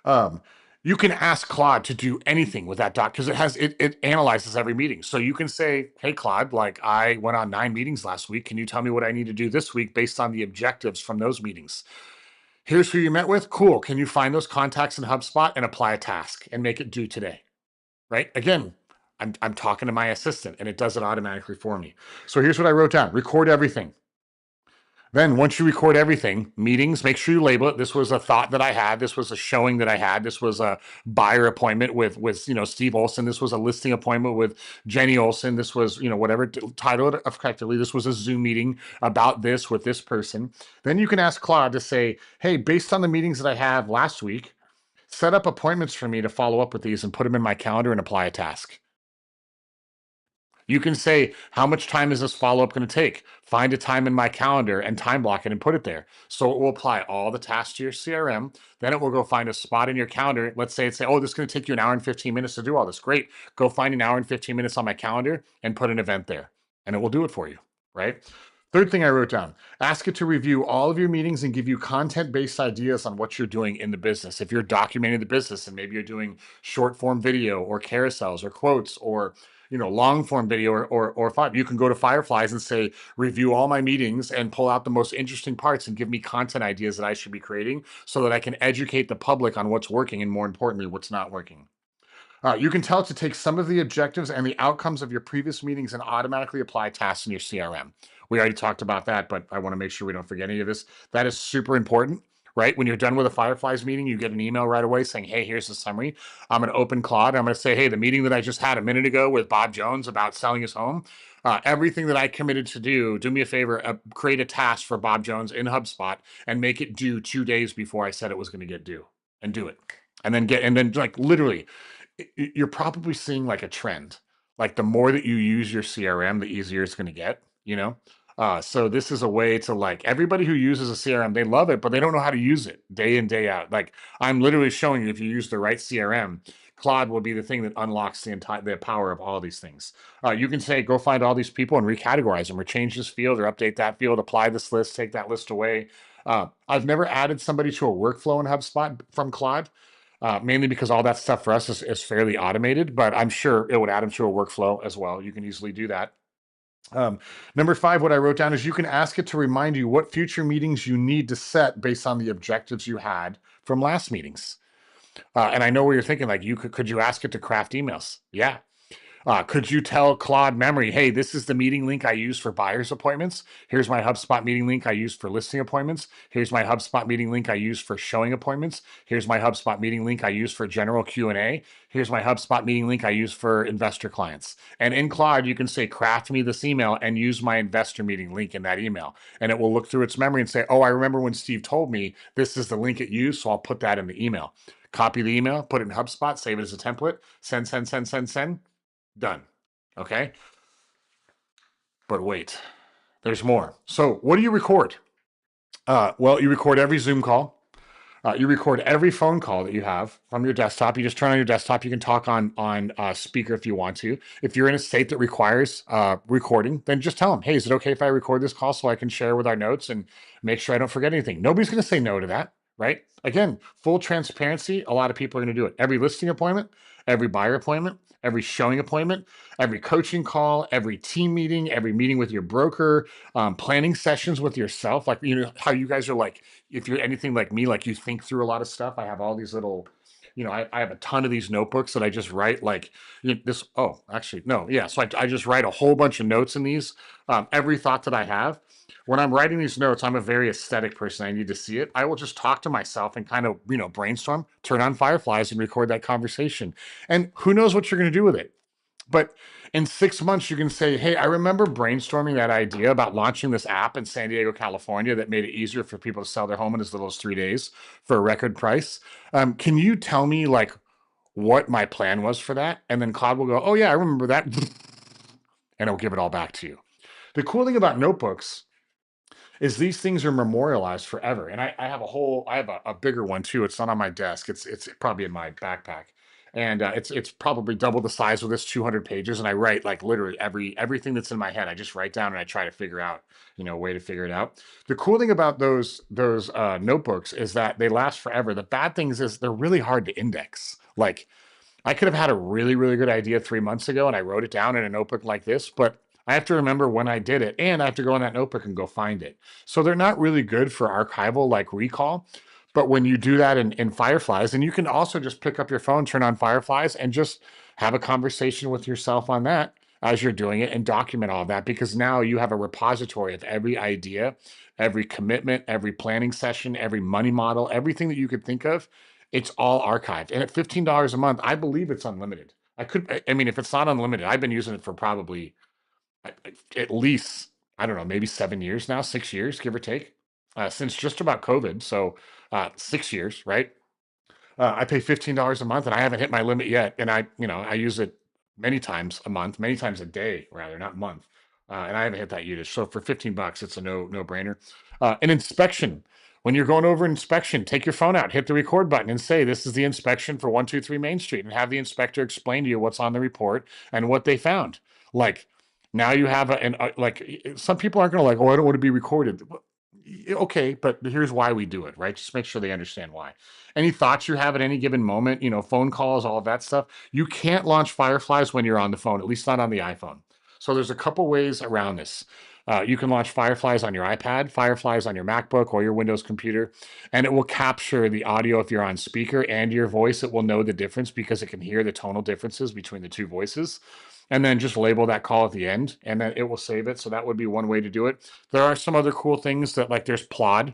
Speaker 1: Um, you can ask Claude to do anything with that doc, because it analyzes every meeting. So you can say, hey, Claude, like, I went on 9 meetings last week. Can you tell me what I need to do this week based on the objectives from those meetings? Here's who you met with. Cool. Can you find those contacts in HubSpot and apply a task and make it due today? Right? Again, I'm talking to my assistant, and it does it automatically for me. So here's what I wrote down. Record everything. Then once you record everything, meetings, make sure you label it. This was a thought that I had. This was a showing that I had. This was a buyer appointment with Steve Olson. This was a listing appointment with Jenny Olson. This was whatever title it effectively. This was a Zoom meeting about this with this person. Then you can ask Claude to say, hey, based on the meetings that I have last week, set up appointments for me to follow up with these and put them in my calendar and apply a task. You can say, how much time is this follow-up going to take? Find a time in my calendar and time block it and put it there. So it will apply all the tasks to your CRM. Then it will go find a spot in your calendar. Let's say oh, this is going to take you an hour and 15 minutes to do all this. Great. Go find an hour and 15 minutes on my calendar and put an event there. And it will do it for you, right? Third thing I wrote down, ask it to review all of your meetings and give you content-based ideas on what you're doing in the business. If you're documenting the business and maybe you're doing short form video or carousels or quotes or long form video or five, you can go to Fireflies and say, review all my meetings and pull out the most interesting parts and give me content ideas that I should be creating so that I can educate the public on what's working and more importantly, what's not working. You can tell it to take some of the objectives and the outcomes of your previous meetings and automatically apply tasks in your CRM. We already talked about that, but I want to make sure we don't forget any of this. That is super important, right? When you're done with a Fireflies meeting, you get an email right away saying, hey, here's the summary. I'm going to open Claude. I'm going to say, hey, the meeting that I just had a minute ago with Bob Jones about selling his home, everything that I committed to do me a favor, create a task for Bob Jones in HubSpot and make it due 2 days before I said it was going to get due, and do it. And then like literally, you're probably seeing like a trend. Like the more that you use your CRM, the easier it's going to get. So this is a way to, like, everybody who uses a CRM, they love it, but they don't know how to use it day in, day out. Like, I'm literally showing you, if you use the right CRM, Claude will be the thing that unlocks the power of all these things. You can say, go find all these people and recategorize them, or change this field, or update that field, apply this list, take that list away. I've never added somebody to a workflow in HubSpot from Claude. Mainly because all that stuff for us is fairly automated, but I'm sure it would add them to a workflow as well. You can easily do that. Number 5, what I wrote down is you can ask it to remind you what future meetings you need to set based on the objectives you had from last meetings. And I know where you're thinking, like, could you ask it to craft emails? Yeah. Could you tell Claude Memory, hey, this is the meeting link I use for buyer's appointments. Here's my HubSpot meeting link I use for listing appointments. Here's my HubSpot meeting link I use for showing appointments. Here's my HubSpot meeting link I use for general Q&A. Here's my HubSpot meeting link I use for investor clients. And in Claude, you can say, craft me this email and use my investor meeting link in that email. And it will look through its memory and say, oh, I remember when Steve told me this is the link it used, so I'll put that in the email. Copy the email, put it in HubSpot, save it as a template, send. Done. Okay. But wait, there's more. So what do you record? Well, you record every Zoom call. You record every phone call that you have from your desktop. You just turn on your desktop. You can talk on speaker if you want to. If you're in a state that requires recording, then just tell them, hey, is it okay if I record this call so I can share with our notes and make sure I don't forget anything? Nobody's going to say no to that, right? Again, full transparency. A lot of people are going to do it. Every listing appointment, every buyer appointment, every showing appointment, every coaching call, every team meeting, every meeting with your broker, planning sessions with yourself. Like, how you guys are, like, if you're anything like me, like, you think through a lot of stuff. I have all these little, I have a ton of these notebooks that I just write, like, this. Oh, actually, no. Yeah. So I just write a whole bunch of notes in these. Every thought that I have. When I'm writing these notes, I'm a very aesthetic person. I need to see it. I will just talk to myself and kind of, brainstorm, turn on Fireflies and record that conversation. And who knows what you're going to do with it. But in 6 months, you can say, hey, I remember brainstorming that idea about launching this app in San Diego, California that made it easier for people to sell their home in as little as 3 days for a record price. Can you tell me, like, what my plan was for that? And then Claude will go, oh, yeah, I remember that. And it'll give it all back to you. The cool thing about notebooks is these things are memorialized forever. And I have a bigger one too. It's not on my desk. It's probably in my backpack. And it's probably double the size of this, 200 pages. And I write, like, literally everything that's in my head. I just write down and I try to figure out, a way to figure it out. The cool thing about those notebooks is that they last forever. The bad things is they're really hard to index. Like, I could have had a really, really good idea 3 months ago and I wrote it down in a notebook like this, but I have to remember when I did it, and I have to go in that notebook and go find it. So they're not really good for archival, like recall. But when you do that in Fireflies, and you can also just pick up your phone, turn on Fireflies, and just have a conversation with yourself on that. as you're doing it and document all of that, because now you have a repository of every idea, every commitment, every planning session, every money model, everything that you could think of. It's all archived. And at $15 a month, I believe it's unlimited. I mean, if it's not unlimited, I've been using it for probably at least, I don't know, maybe 7 years now, 6 years, give or take, since just about COVID. So 6 years, right? I pay $15 a month and I haven't hit my limit yet. And I use it many times a month, many times a day, rather, not month. And I haven't hit that usage. So for $15, it's a no brainer. An inspection. When you're going over an inspection, take your phone out, hit the record button, and say, "This is the inspection for 123 Main Street," and have the inspector explain to you what's on the report and what they found. Like, now you have some people aren't going to, like, "Oh, I don't want to be recorded." Okay, but here's why we do it, right? Just make sure they understand why. Any thoughts you have at any given moment, phone calls, all of that stuff. You can't launch Fireflies when you're on the phone, at least not on the iPhone. So there's a couple ways around this. You can launch Fireflies on your iPad, Fireflies on your MacBook or your Windows computer, and it will capture the audio if you're on speaker and your voice. It will know the difference because it can hear the tonal differences between the two voices. And then just label that call at the end, and then it will save it. So that would be one way to do it. There are some other cool things that, like, there's Plod,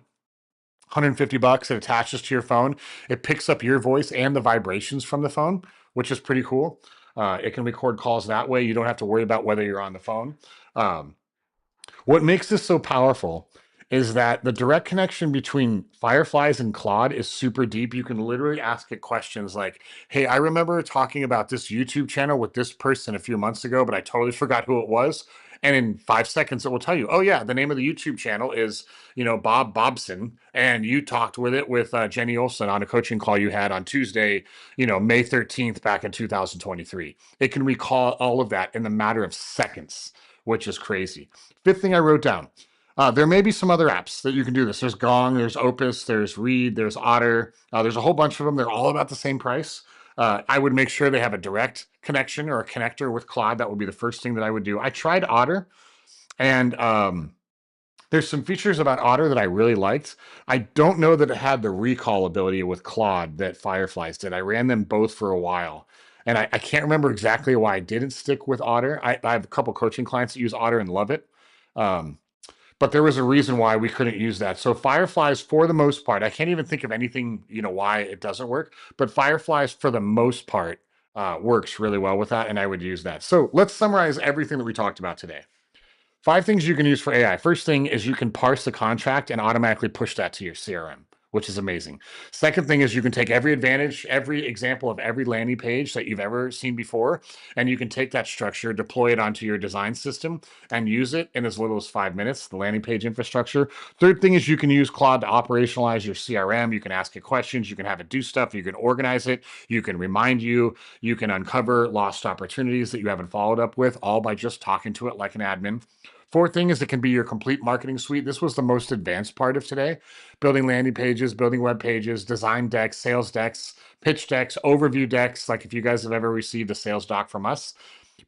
Speaker 1: $150. It attaches to your phone. It picks up your voice and the vibrations from the phone, which is pretty cool. It can record calls that way. You don't have to worry about whether you're on the phone. Um, what makes this so powerful is that the direct connection between Fireflies and Claude is super deep. You can literally ask it questions like, "Hey, I remember talking about this YouTube channel with this person a few months ago, but I totally forgot who it was." And in 5 seconds, it will tell you, "Oh yeah, the name of the YouTube channel is, Bob Bobson, and you talked with it with Jenny Olson on a coaching call you had on Tuesday, May 13th back in 2023." It can recall all of that in the matter of seconds, which is crazy. Fifth thing I wrote down. There may be some other apps that you can do this. There's Gong, there's Opus, there's Read, there's Otter. There's a whole bunch of them. They're all about the same price. I would make sure they have a direct connection or a connector with Claude. That would be the first thing that I would do. I tried Otter, and there's some features about Otter that I really liked. I don't know that it had the recall ability with Claude that Fireflies did. I ran them both for a while, and I can't remember exactly why I didn't stick with Otter. I have a couple coaching clients that use Otter and love it. But there was a reason why we couldn't use that. So Fireflies, for the most part, I can't even think of anything, why it doesn't work. But Fireflies, for the most part, works really well with that, and I would use that. So let's summarize everything that we talked about today. 5 things you can use for AI. First thing is you can parse the contract and automatically push that to your CRM, which is amazing. Second thing is you can take every advantage, every example of every landing page that you've ever seen before, and you can take that structure, deploy it onto your design system, and use it in as little as 5 minutes, the landing page infrastructure. Third thing is you can use Claude to operationalize your CRM. You can ask it questions, you can have it do stuff, you can organize it, you can remind you, you can uncover lost opportunities that you haven't followed up with, all by just talking to it like an admin. Fourth thing is it can be your complete marketing suite. This was the most advanced part of today. Building landing pages, building web pages, design decks, sales decks, pitch decks, overview decks. Like, if you guys have ever received a sales doc from us,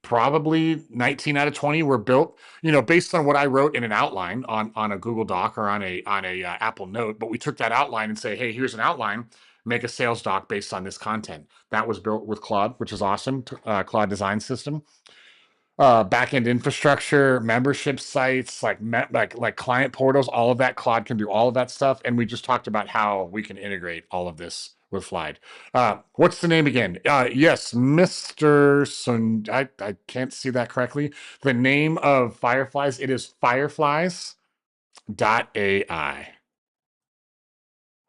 Speaker 1: probably 19 out of 20 were built, based on what I wrote in an outline on a Google Doc or on a Apple Note. But we took that outline and say, "Hey, here's an outline. Make a sales doc based on this content." That was built with Claude, which is awesome. Claude Design System. Backend infrastructure, membership sites, like client portals, all of that. Claude can do all of that stuff, and we just talked about how we can integrate all of this with Flide. What's the name again? Yes, Mr. Sun. I can't see that correctly. The name of Fireflies, it is fireflies.ai.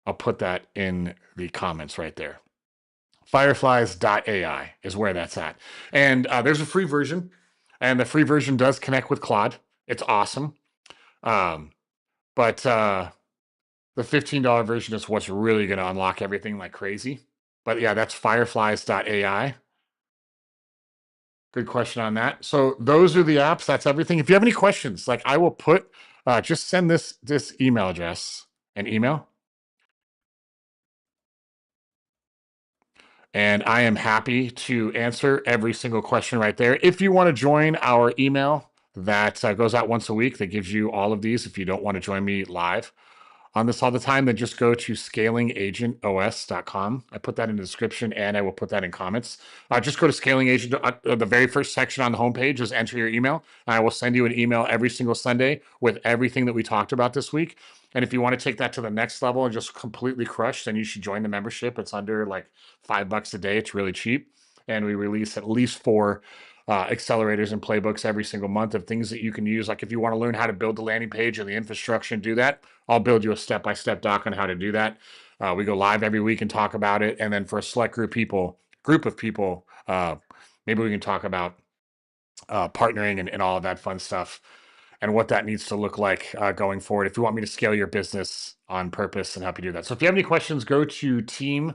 Speaker 1: I'll put that in the comments right there. Fireflies.ai is where that's at. And there's a free version, and the free version does connect with Claude. It's awesome. But the $15 version is what's really going to unlock everything like crazy. But yeah, that's fireflies.ai. Good question on that. So those are the apps. That's everything. If you have any questions, like, I will put, just send this email address, an email, and I am happy to answer every single question right there. If you want to join our email that goes out once a week, that gives you all of these if you don't want to join me live. on this all the time, then just go to scalingagentos.com. I put that in the description and I will put that in comments. Just go to Scaling Agent. The very first section on the homepage is enter your email. I will send you an email every single Sunday with everything that we talked about this week. And if you want to take that to the next level and just completely crush, then you should join the membership. It's under like $5 a day. It's really cheap. And we release at least 4 accelerators and playbooks every single month of things that you can use. Like if you want to learn how to build the landing page and the infrastructure and do that, I'll build you a step-by-step doc on how to do that. We go live every week and talk about it. And then for a select group of people, maybe we can talk about partnering and all of that fun stuff and what that needs to look like going forward if you want me to scale your business on purpose and help you do that. So if you have any questions, go to team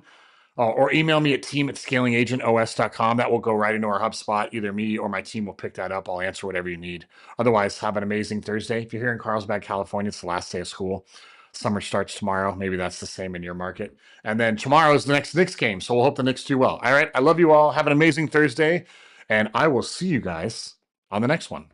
Speaker 1: or email me at team@scalingagentos.com. That will go right into our HubSpot. Either me or my team will pick that up. I'll answer whatever you need. Otherwise, have an amazing Thursday. If you're here in Carlsbad, California, it's the last day of school. Summer starts tomorrow. Maybe that's the same in your market. And then tomorrow is the next Knicks game. So we'll hope the Knicks do well. All right. I love you all. Have an amazing Thursday. And I will see you guys on the next one.